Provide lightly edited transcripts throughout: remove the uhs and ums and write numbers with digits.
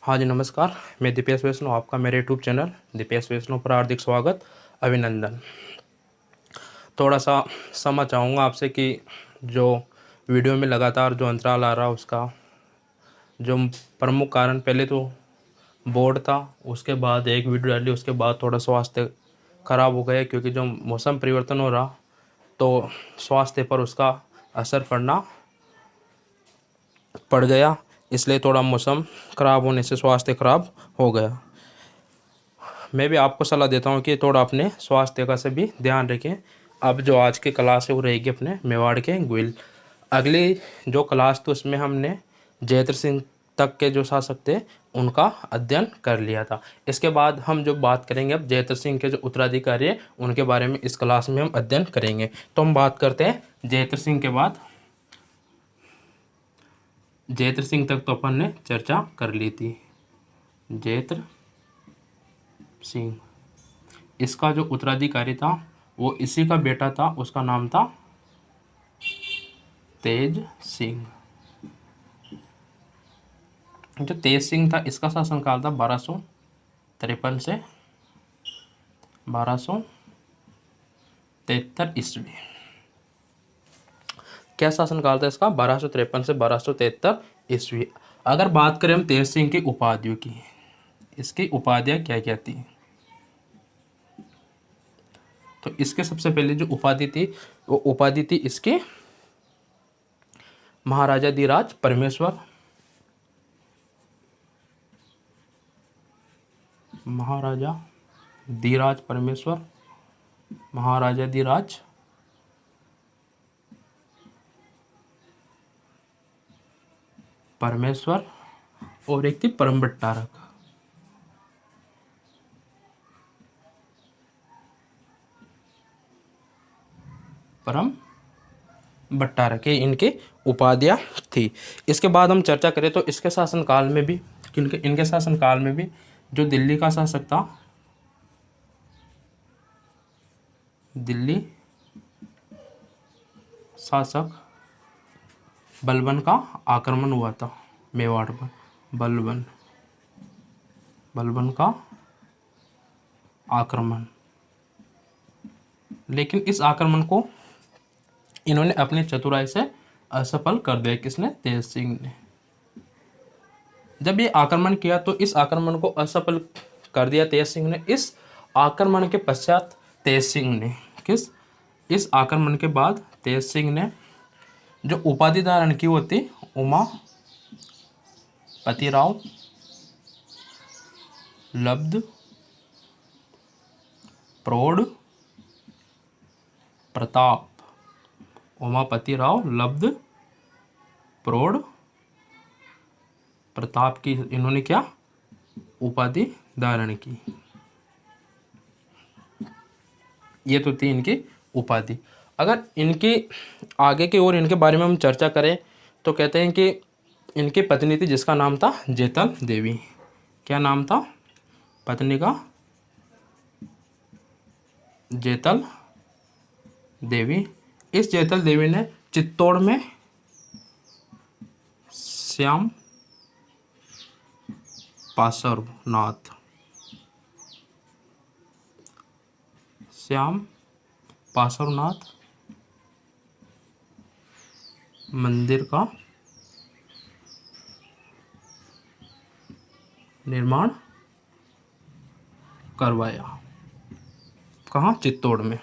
हाँ जी, नमस्कार। मैं दीपेश वैष्णव, आपका मेरे यूट्यूब चैनल दीपेश वैष्णव पर हार्दिक स्वागत, अभिनंदन। थोड़ा सा समझ चाहूँगा आपसे कि जो वीडियो में लगातार जो अंतराल आ रहा उसका जो प्रमुख कारण, पहले तो बोर्ड था, उसके बाद एक वीडियो डाली, उसके बाद थोड़ा स्वास्थ्य खराब हो गया क्योंकि जो मौसम परिवर्तन हो रहा तो स्वास्थ्य पर उसका असर पड़ गया, इसलिए थोड़ा मौसम खराब होने से स्वास्थ्य खराब हो गया। मैं भी आपको सलाह देता हूँ कि थोड़ा अपने स्वास्थ्य का से भी ध्यान रखें। अब जो आज की क्लास है वो रहेगी अपने मेवाड़ के गुइल। अगली जो क्लास तो उसमें हमने जयद्रथ सिंह तक के जो शासक थे उनका अध्ययन कर लिया था। इसके बाद हम जो बात करेंगे अब जयद्रथ सिंह के जो उत्तराधिकारी है उनके बारे में इस क्लास में हम अध्ययन करेंगे। तो हम बात करते हैं जयद्रथ सिंह के बाद। जयद्रथ सिंह तक तो अपन ने चर्चा कर ली थी। जयद्रथ सिंह, इसका जो उत्तराधिकारी था वो इसी का बेटा था, उसका नाम था तेज सिंह। जो तेज सिंह था इसका शासनकाल था 1253 से 1273 ईस्वी। क्या शासनकाल था इसका? 1253 से 1273 ईस्वी। अगर बात करें हम तेज सिंह की उपाधियों की, इसकी उपाधियां क्या क्या थी, तो इसके सबसे पहले जो उपाधि थी वो उपाधि थी इसकी महाराजा धीराज परमेश्वर। महाराजा धीराज परमेश्वर, महाराजा धीराज परमेश्वर, और एक थी परम बट्टारक। परम बट्टारक, ये इनकी उपाधियां थी। इसके बाद हम चर्चा करें तो इसके शासनकाल में भी इनके शासनकाल में भी जो दिल्ली का शासक था, दिल्ली शासक बलबन का आक्रमण हुआ था मेवाड़ पर। बलबन का आक्रमण, लेकिन इस आक्रमण को इन्होंने अपनी चतुराई से असफल कर दिया। किसने? तेज सिंह ने। जब ये आक्रमण किया तो इस आक्रमण को असफल कर दिया तेज सिंह ने। इस आक्रमण के पश्चात तेज सिंह ने इस आक्रमण के बाद तेज सिंह ने जो उपाधि धारण की होती उमापतिराव लब्ध प्रौढ़ प्रताप, उमापतिराव लब्ध प्रौढ़ प्रताप की इन्होंने क्या उपाधि धारण की। ये तो थी इनकी उपाधि। अगर इनकी आगे की ओर इनके बारे में हम चर्चा करें तो कहते हैं कि इनकी पत्नी थी जिसका नाम था जेतल देवी। क्या नाम था पत्नी का? जेतल देवी। इस जेतल देवी ने चित्तौड़ में श्याम पार्श्वनाथ मंदिर का निर्माण करवाया। कहाँ? चित्तौड़ में।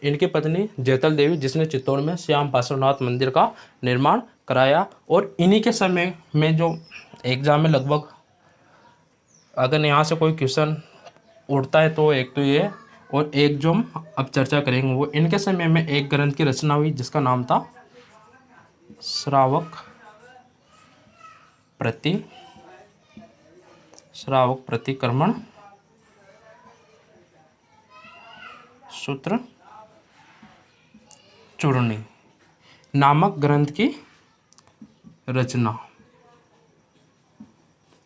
इनकी पत्नी जेतल देवी जिसने चित्तौड़ में श्याम पार्श्वनाथ मंदिर का निर्माण कराया। और इन्हीं के समय में जो एग्जाम में लगभग अगर यहाँ से कोई क्वेश्चन उठता है तो एक तो ये, और एक जो हम अब चर्चा करेंगे वो इनके समय में एक ग्रंथ की रचना हुई जिसका नाम था श्रावक प्रतिक्रमण सूत्र चूर्णी नामक ग्रंथ की रचना,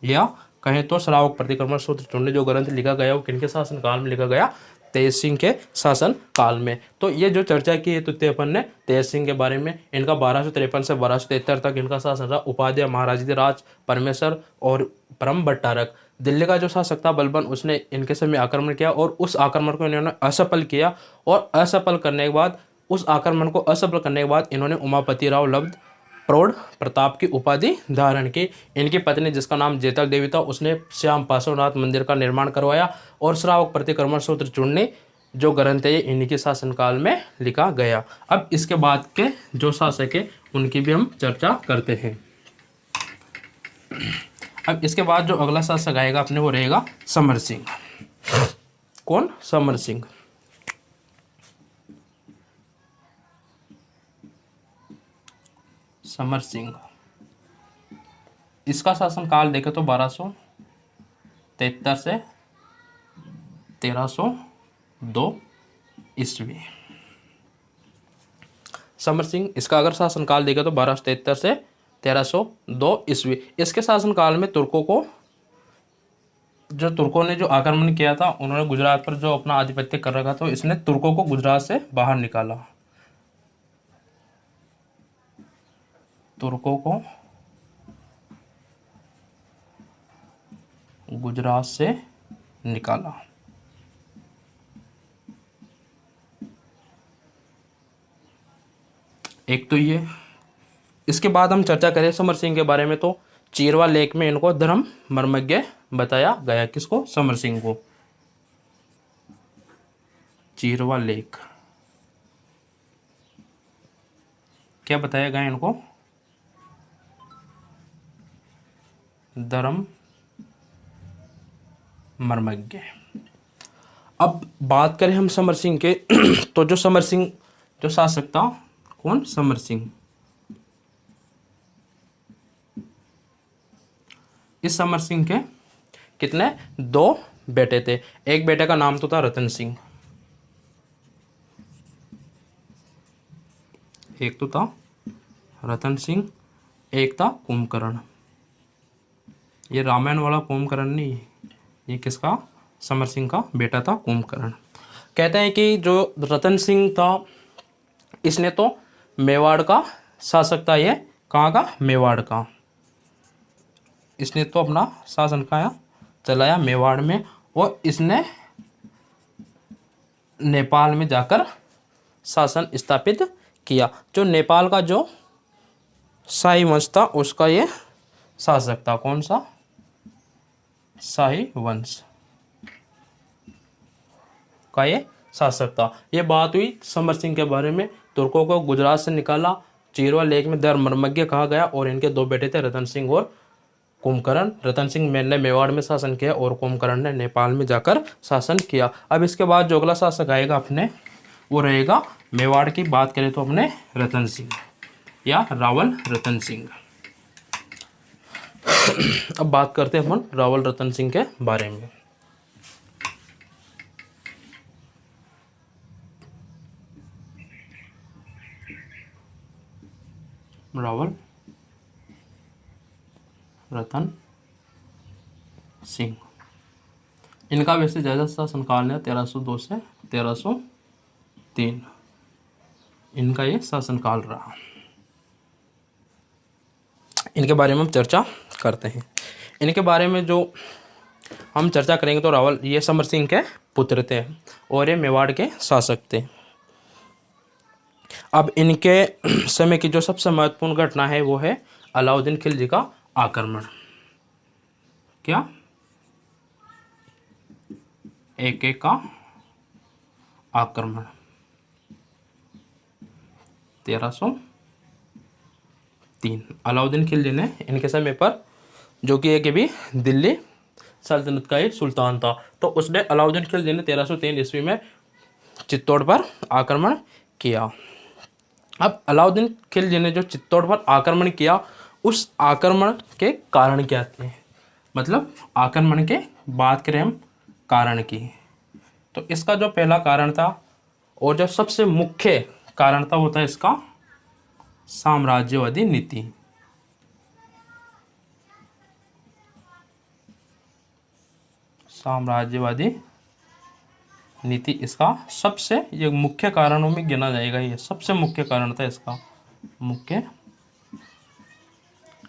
या कहें तो श्रावक प्रतिक्रमण सूत्र चूर्णी जो ग्रंथ लिखा गया वो किनके शासनकाल में लिखा गया? तेज सिंह के शासन काल में। तो ये जो चर्चा की है तो अपन ने तेज सिंह के बारे में, इनका 1253 से 1273 तक इनका शासन रहा। उपाध्याय महाराज परमेश्वर और परम भट्टारक, दिल्ली का जो शासक था बलबन, उसने इनके समय आक्रमण किया और उस आक्रमण को इन्होंने असफल किया। और असफल करने के बाद, उस आक्रमण को असफल करने के बाद इन्होंने उमापति राव लब्ध प्रौढ़ प्रताप की उपाधि धारण की। इनकी पत्नी जिसका नाम जेतल देवी था, उसने श्याम पार्श्वनाथ मंदिर का निर्माण करवाया और श्रावक प्रतिक्रमण सूत्र चूड़नी जो ग्रंथ है इन्हीं के शासनकाल में लिखा गया। अब इसके बाद के जो शासक है उनकी भी हम चर्चा करते हैं। अब इसके बाद जो अगला शासक आएगा अपने वो रहेगा समर सिंह। कौन? समर सिंह। समर सिंह, इसका शासनकाल देखें तो 1273 से 1302 ईस्वी। समर सिंह, इसका अगर शासनकाल देखें तो 1273 से 1302 ईस्वी। इसके शासनकाल में तुर्कों ने जो आक्रमण किया था, उन्होंने गुजरात पर जो अपना आधिपत्य कर रखा था, इसने तुर्कों को गुजरात से बाहर निकाला। तुर्कों को गुजरात से निकाला। एक तो ये, इसके बाद हम चर्चा करें समर सिंह के बारे में तो चीरवा लेख में इनको धर्म मर्मज्ञ बताया गया। किसको? समर सिंह को। चीरवा लेख क्या बताया गया इनको? धर्म मर्मज्ञ। अब बात करें हम समर सिंह के तो जो समर सिंह जो शासक था, कौन? समर सिंह। इस समर सिंह के कितने? 2 बेटे थे। एक बेटे का नाम तो था रतन सिंह, एक तो था रतन सिंह, एक था कुंभकर्ण। ये रामायण वाला कुंभकर्ण नहीं, ये किसका? समर सिंह का बेटा था कुंभकर्ण। कहते हैं कि जो रतन सिंह था, इसने तो मेवाड़ का शासक था। ये कहाँ का? मेवाड़ का। इसने तो अपना शासन चलाया मेवाड़ में, और इसने नेपाल में जाकर शासन स्थापित किया। जो नेपाल का जो शाही वंश था उसका ये शासक था। कौन सा? शाही वंश का ये शासक था। ये बात हुई समर सिंह के बारे में। तुर्कों को गुजरात से निकाला, चीरवा लेक में धर्म मर्मज्ञ कहा गया, और इनके 2 बेटे थे रतन सिंह और कुंभकर्ण। रतन सिंह ने मेवाड़ में शासन किया और कुंभकर्ण ने नेपाल में जाकर शासन किया। अब इसके बाद जो अगला शासक आएगा अपने वो रहेगा, मेवाड़ की बात करें तो अपने रतन सिंह या रावल रतन सिंह। अब बात करते हैं अपन रावल रतन सिंह के बारे में। रावल रतन सिंह, इनका वैसे ज़्यादा शासनकाल है 1302 से 1303, इनका ये शासनकाल रहा। इनके बारे में हम चर्चा करते हैं। इनके बारे में जो हम चर्चा करेंगे तो रावल ये समर सिंह के पुत्र थे और ये मेवाड़ के शासक थे। अब इनके समय की जो सबसे महत्वपूर्ण घटना है वो है अलाउद्दीन खिलजी का आक्रमण। क्या? एक का आक्रमण 1303। अलाउद्दीन खिलजी ने इनके समय पर, जो कि एक भी दिल्ली सल्तनत का एक सुल्तान था, तो उसने अलाउद्दीन खिलजी ने 1303 ईस्वी में चित्तौड़ पर आक्रमण किया। अब अलाउद्दीन खिलजी ने जो चित्तौड़ पर आक्रमण किया, उस आक्रमण के कारण क्या थे? मतलब आक्रमण के बात करें हम कारण की, तो इसका जो पहला कारण था और जो सबसे मुख्य कारण था वो था इसका साम्राज्यवादी नीति। साम्राज्यवादी नीति इसका सबसे ये मुख्य कारणों में गिना जाएगा। ये सबसे मुख्य कारण था इसका, मुख्य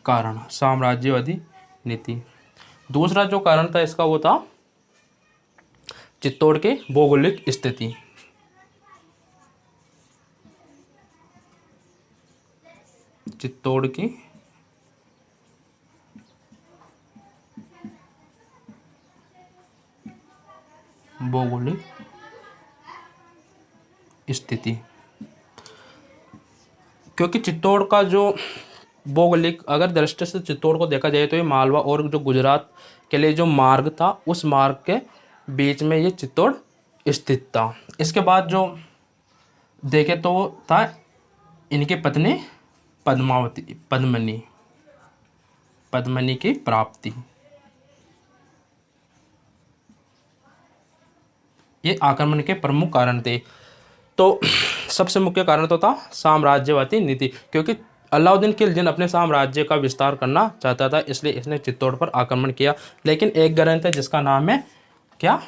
कारण साम्राज्यवादी नीति। दूसरा जो कारण था इसका वो था चित्तौड़ की भौगोलिक स्थिति। चित्तौड़ की भौगोलिक स्थिति, क्योंकि चित्तौड़ का जो भौगोलिक अगर दृष्टि से चित्तौड़ को देखा जाए तो ये मालवा और जो गुजरात के लिए जो मार्ग था उस मार्ग के बीच में ये चित्तौड़ स्थित था। इसके बाद जो देखे तो था इनकी पत्नी पद्मावती पद्मनी की प्राप्ति। ये आक्रमण के प्रमुख कारण थे। तो सबसे मुख्य कारण तो था साम्राज्यवादी नीति, क्योंकि अलाउद्दीन खिलजी अपने साम्राज्य का विस्तार करना चाहता था, इसलिए इसने चित्तौड़ पर आक्रमण किया। लेकिन एक ग्रंथ है जिसका नाम है क्या,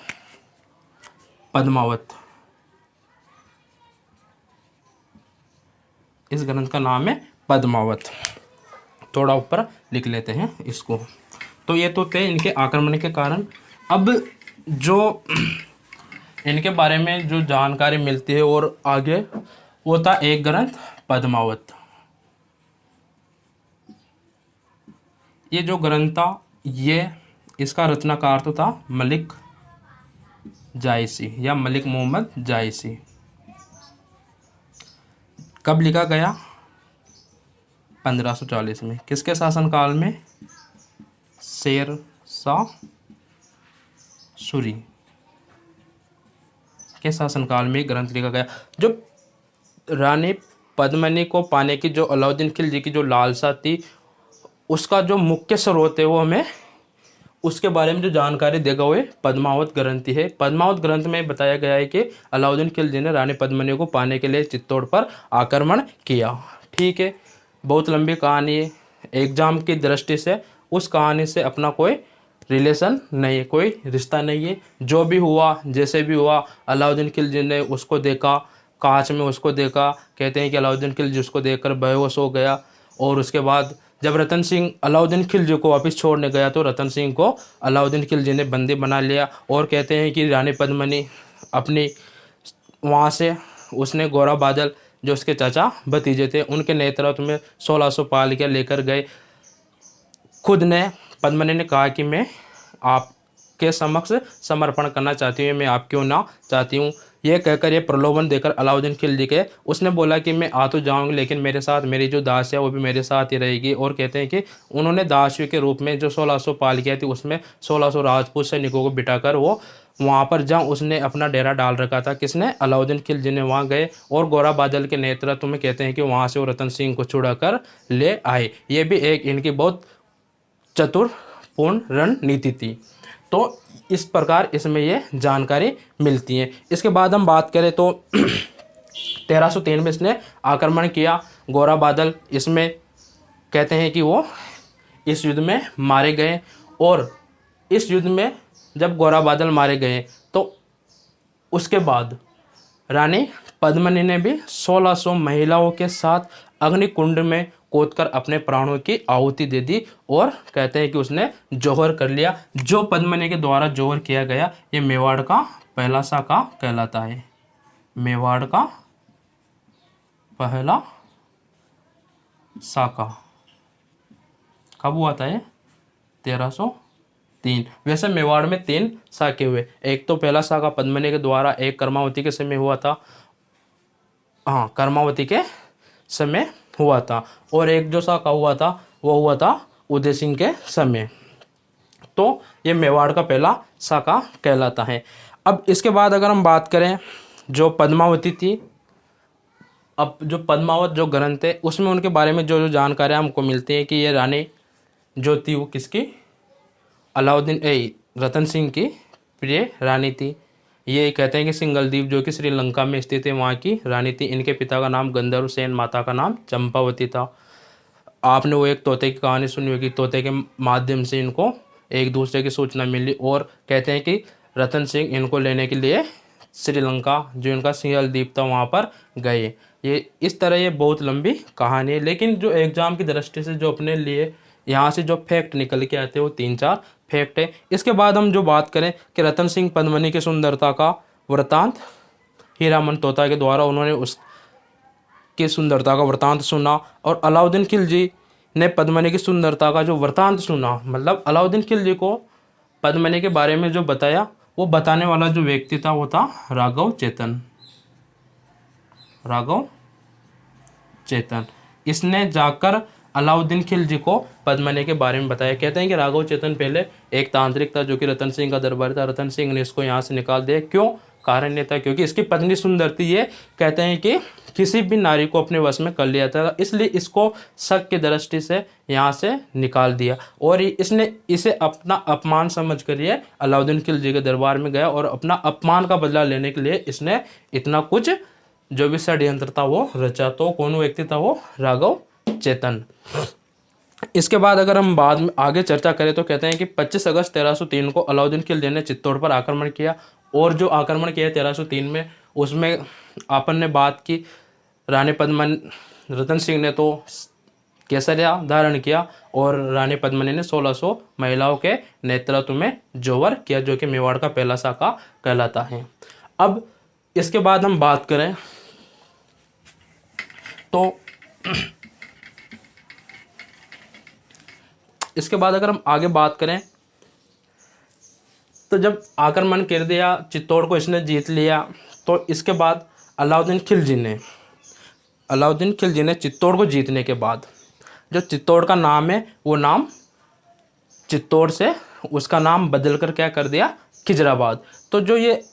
पद्मावत। इस ग्रंथ का नाम है पद्मावत, थोड़ा ऊपर लिख लेते हैं इसको। तो ये तो थे इनके आक्रमण के कारण। अब जो इनके बारे में जो जानकारी मिलती है और आगे वो था एक ग्रंथ पद्मावत। ये जो ग्रंथ था ये इसका रचनाकार तो था मलिक जायसी या मलिक मोहम्मद जायसी। कब लिखा गया, 1540 में। किसके शासनकाल में, शेर शाह सूरी के शासनकाल में ग्रंथ लिखा गया। जो रानी पद्मिनी को पाने की जो अलाउद्दीन खिलजी की जो लालसा थी उसका जो मुख्य स्रोत है वो हमें उसके बारे में जो जानकारी देगा हुए पद्मावत ग्रंथ है। पद्मावत ग्रंथ में बताया गया है कि अलाउद्दीन खिलजी ने रानी पद्मिनी को पाने के लिए चित्तौड़ पर आक्रमण किया। ठीक है, बहुत लंबी कहानी है, एग्जाम की दृष्टि से उस कहानी से अपना कोई रिलेशन नहीं है, कोई रिश्ता नहीं है। जो भी हुआ जैसे भी हुआ अलाउद्दीन खिलजी ने उसको देखा, कांच में उसको देखा। कहते हैं कि अलाउद्दीन खिलजी उसको देखकर बेहोश हो गया। और उसके बाद जब रतन सिंह अलाउद्दीन खिलजी को वापस छोड़ने गया तो रतन सिंह को अलाउद्दीन खिलजी ने बंदी बना लिया। और कहते हैं कि रानी पद्मिनी अपनी वहाँ से उसने गोरा बादल जो उसके चाचा भतीजे थे उनके नेतृत्व में 1600 पाल लेकर गए। खुद ने पद्मिनी ने कहा कि मैं आपके समक्ष समर्पण करना चाहती हूँ, मैं आप क्यों ना चाहती हूँ। ये कहकर ये प्रलोभन देकर अलाउद्दीन खिलजी के उसने बोला कि मैं आ तो जाऊँगी लेकिन मेरे साथ मेरी जो दास है वो भी मेरे साथ ही रहेगी। और कहते हैं कि उन्होंने दासी के रूप में जो 1600 पाल किया थी उसमें 1600 राजपूत सैनिकों को बिठाकर वो वहाँ पर जहाँ उसने अपना डेरा डाल रखा था, किसने, अलाउद्दीन खिलजी ने वहाँ गए और गोरा बादल के नेतृत्व में कहते हैं कि वहाँ से वो रतन सिंह को छुड़ा कर ले आए। ये भी एक इनकी बहुत चतुरपूर्ण रणनीति थी। तो इस प्रकार इसमें ये जानकारी मिलती है। इसके बाद हम बात करें तो 1303 में इसने आक्रमण किया गोरा बादल। इसमें कहते हैं कि वो इस युद्ध में मारे गए। और इस युद्ध में जब गोरा बादल मारे गए तो उसके बाद रानी पद्मिनी ने भी 1600 महिलाओं के साथ अग्निकुंड में कूदकर अपने प्राणों की आहुति दे दी। और कहते हैं कि उसने जौहर कर लिया। जो पद्मिनी के द्वारा जौहर किया गया ये मेवाड़ का पहला साका कहलाता है। मेवाड़ का पहला साका कब हुआ था ये, 1303। वैसे मेवाड़ में 3 साके हुए, एक तो पहला साका पद्मिनी के द्वारा, एक कर्मावती के समय हुआ था, हाँ कर्मावती के समय हुआ था, और एक जो साका हुआ था वो हुआ था उदय सिंह के समय। तो ये मेवाड़ का पहला साका कहलाता है। अब इसके बाद अगर हम बात करें जो पद्मावती थी, अब जो पद्मावत जो ग्रंथ है उसमें उनके बारे में जो जो जानकारी हमको मिलती है कि ये रानी जो थी वो किसकी, अलाउद्दीन रतन सिंह की प्रिय रानी थी। ये कहते हैं कि सिंगलदीप जो कि श्रीलंका में स्थित है वहाँ की रानी थी। इनके पिता का नाम गंधर्व सेन, माता का नाम चंपावती था। आपने वो एक तोते की कहानी सुनी होगी, तोते के माध्यम से इनको एक दूसरे की सूचना मिली और कहते हैं कि रतन सिंह इनको लेने के लिए श्रीलंका जो इनका सिंहल द्वीप था वहाँ पर गए। ये इस तरह ये बहुत लंबी कहानी है, लेकिन जो एग्जाम की दृष्टि से जो अपने लिए यहाँ से जो फैक्ट निकल के आते हैं वो 3-4 फैक्ट है। इसके बाद हम जो बात करें कि रतन सिंह पद्मनी की सुंदरता का वृतांत हीरामन तोता के द्वारा उन्होंने उसकी सुंदरता का वृतांत सुना, और अलाउद्दीन खिलजी ने पद्मनी की सुंदरता का जो वृतांत सुना, मतलब अलाउद्दीन खिलजी को पद्मनी के बारे में जो बताया, वो बताने वाला जो व्यक्ति था वो था राघव चेतन। राघव चेतन इसने जाकर अलाउद्दीन खिलजी को पद्मनी के बारे में बताया। कहते हैं कि राघव चेतन पहले एक तांत्रिक था जो कि रतन सिंह का दरबारी था। रतन सिंह ने इसको यहाँ से निकाल दिया। क्यों? कारण ये था क्योंकि इसकी पत्नी सुंदर थी। ये कहते हैं कि किसी भी नारी को अपने वश में कर लिया था, इसलिए इसको शक की दृष्टि से यहाँ से निकाल दिया, और इसने इसे अपना अपमान समझ कर ये अलाउद्दीन खिलजी के दरबार में गया और अपना अपमान का बदला लेने के लिए इसने इतना कुछ जो भी षड्यंत्र था वो रचा। तो कौन व्यक्ति था? वो राघव चेतन। इसके बाद अगर हम बाद में आगे चर्चा करें तो कहते हैं कि 25 अगस्त 1303 को अलाउद्दीन खिलजी ने चित्तौड़ पर आक्रमण किया, और जो आक्रमण किया 1303 में, उसमें अपन ने बात की रानी पद्मनी, रतन सिंह ने तो केसरिया धारण किया और रानी पद्मनी ने 1600 महिलाओं के नेतृत्व में जोवर किया, जो कि मेवाड़ का पहला शाखा कहलाता है। अब इसके बाद हम बात करें तो इसके बाद अगर हम आगे बात करें तो जब आक्रमण कर दिया, चित्तौड़ को इसने जीत लिया, तो इसके बाद अलाउद्दीन खिलजी ने चित्तौड़ को जीतने के बाद जो चित्तौड़ का नाम है वो नाम चित्तौड़ से उसका नाम बदल कर क्या कर दिया? खिजराबाद। तो जो ये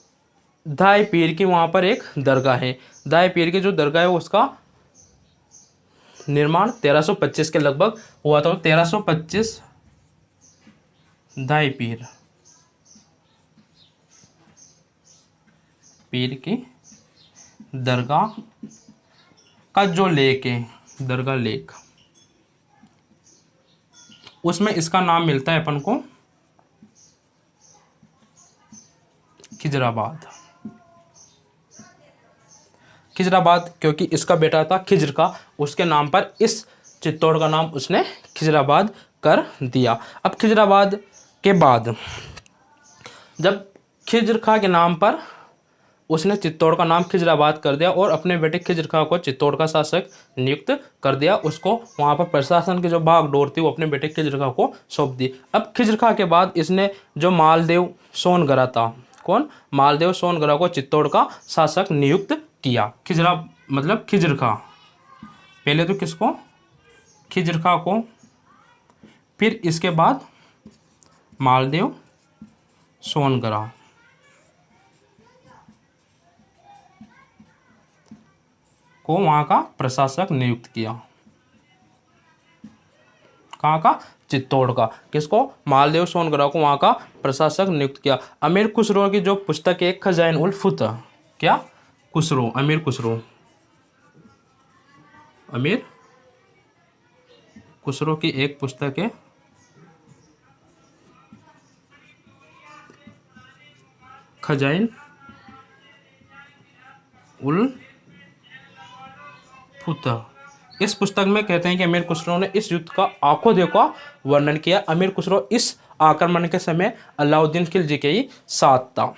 दाई पीर की वहाँ पर एक दरगाह है, दाई पीर की जो दरगाह है उसका निर्माण 1325 के लगभग हुआ था। 1325 दाई पीर की दरगाह का जो लेक है, दरगाह लेक, उसमें इसका नाम मिलता है अपन को खिजराबाद। क्योंकि इसका बेटा था खिज्र का, उसके नाम पर इस चित्तौड़ का नाम उसने खिजराबाद कर दिया। अब खिजराबाद के बाद जब खिज्र खां के नाम पर उसने चित्तौड़ का नाम खिजराबाद कर दिया और अपने बेटे खिज्र खां को चित्तौड़ का शासक नियुक्त कर दिया, उसको वहाँ पर प्रशासन की जो भागदौड़ थी वो अपने बेटे खिज्र खां को सौंप दी। अब खिज्र खां के बाद इसने जो मालदेव सोनगरा था, कौन? मालदेव सोनगरा को चित्तौड़ का शासक नियुक्त किया। खिज्र खां, पहले तो किसको? खिज्र खां को, फिर इसके बाद मालदेव सोनगरा को वहां का प्रशासक नियुक्त किया। कहाँ का? चित्तौड़ का। किसको? मालदेव सोनगरा को वहां का प्रशासक नियुक्त किया। अमीर खुसरो की जो पुस्तक है खजाइन उल फतह, क्या? खुसरो, अमीर खुसरो की एक पुस्तक है खजाइन उल फतह। इस पुस्तक में कहते हैं कि अमीर खुसरो ने इस युद्ध का आंखों देखा वर्णन किया। अमीर खुसरो इस आक्रमण के समय अलाउद्दीन खिलजी के ही साथ था,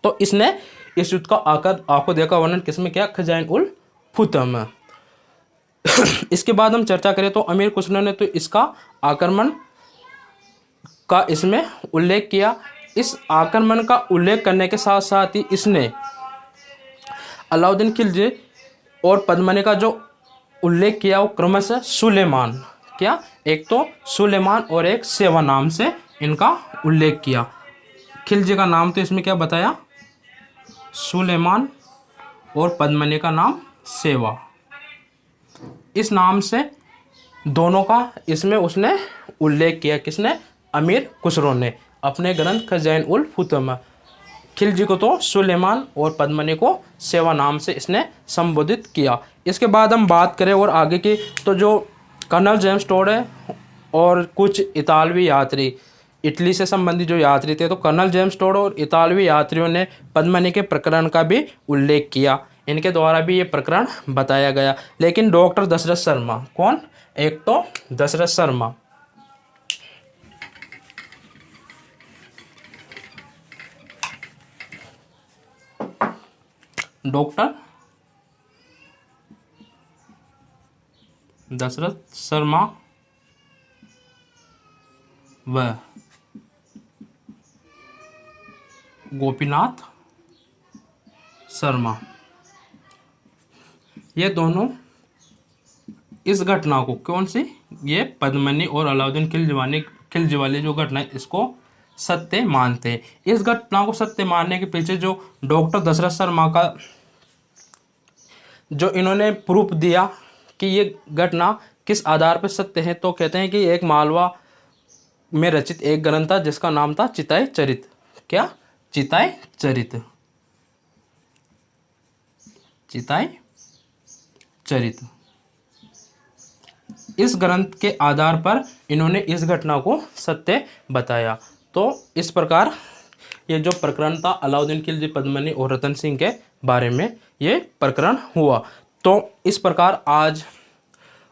तो इसने इस युद्ध का आंखों देखा वर्णन किसमें किया? खजाइन उल फतह में। इसके बाद हम चर्चा करें तो अमीर खुसरो ने तो इसका आक्रमण का इसमें उल्लेख किया। इस आक्रमण का उल्लेख करने के साथ साथ ही इसने अलाउद्दीन खिलजी और पद्मनी का जो उल्लेख किया वो क्रमशः सुलेमान, क्या? एक तो सुलेमान और एक सेवा नाम से इनका उल्लेख किया। खिलजी का नाम तो इसमें क्या बताया? सुलेमान, और पद्मनी का नाम सेवा। इस नाम से दोनों का इसमें उसने उल्लेख किया। किसने? अमीर खुसरो ने अपने ग्रंथ खजाइन उल फतह में। खिलजी को तो सुलेमान और पद्मनी को सेवा नाम से इसने संबोधित किया। इसके बाद हम बात करें और आगे की, तो जो कर्नल जेम्स टोड है और कुछ इतालवी यात्री इटली से संबंधित जो यात्री थे, तो कर्नल जेम्स टोड और इतालवी यात्रियों ने पद्मनी के प्रकरण का भी उल्लेख किया। इनके द्वारा भी ये प्रकरण बताया गया। लेकिन डॉक्टर दशरथ शर्मा, कौन? एक तो दशरथ शर्मा, डॉक्टर दशरथ शर्मा व गोपीनाथ शर्मा, ये दोनों इस घटना को, कौन सी, ये पद्मनी और अलाउद्दीन खिलजी वाली जो घटना है, इसको सत्य मानते हैं। इस घटना को सत्य मानने के पीछे जो डॉक्टर दशरथ शर्मा का जो इन्होंने प्रूफ दिया कि ये घटना किस आधार पर सत्य है, तो कहते हैं कि एक मालवा में रचित एक ग्रंथ था जिसका नाम था चिताय चरित। क्या? चिताय चरित, चिताय चरित। इस ग्रंथ के आधार पर इन्होंने इस घटना को सत्य बताया। तो इस प्रकार ये जो प्रकरण था अलाउद्दीन खिलजी, पद्मनी और रतन सिंह के बारे में, ये प्रकरण हुआ। तो इस प्रकार आज,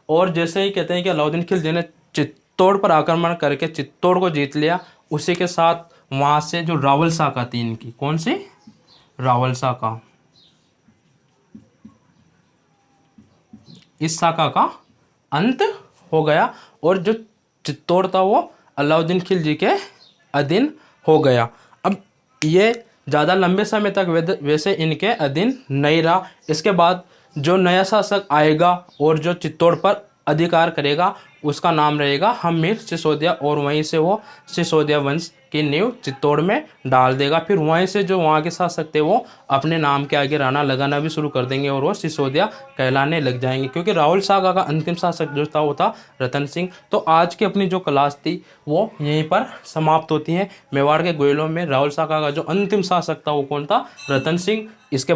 और जैसे ही कहते हैं कि अलाउद्दीन खिलजी ने चित्तौड़ पर आक्रमण करके चित्तौड़ को जीत लिया, उसी के साथ वहाँ से जो रावल शाखा थी इनकी, कौन सी? रावल शाखा, इस शाखा का अंत हो गया और जो चित्तौड़ था वो अलाउद्दीन खिलजी के अधीन हो गया। अब ये ज़्यादा लंबे समय तक वैसे इनके अधीन नहीं रहा। इसके बाद जो नया शासक आएगा और जो चित्तौड़ पर अधिकार करेगा, उसका नाम रहेगा हमीर सिसोदिया, और वहीं से वो सिसोदिया वंश की नींव चित्तौड़ में डाल देगा। फिर वहीं से जो वहाँ के शासक थे वो अपने नाम के आगे राणा लगाना भी शुरू कर देंगे और वो सिसोदिया कहलाने लग जाएंगे, क्योंकि रावल शाखा का अंतिम शासक जो था वो था रतन सिंह। तो आज की अपनी जो क्लास थी वो यहीं पर समाप्त होती है। मेवाड़ के गोयलों में रावल शाखा का जो अंतिम शासक था वो कौन था? रतन सिंह। इसके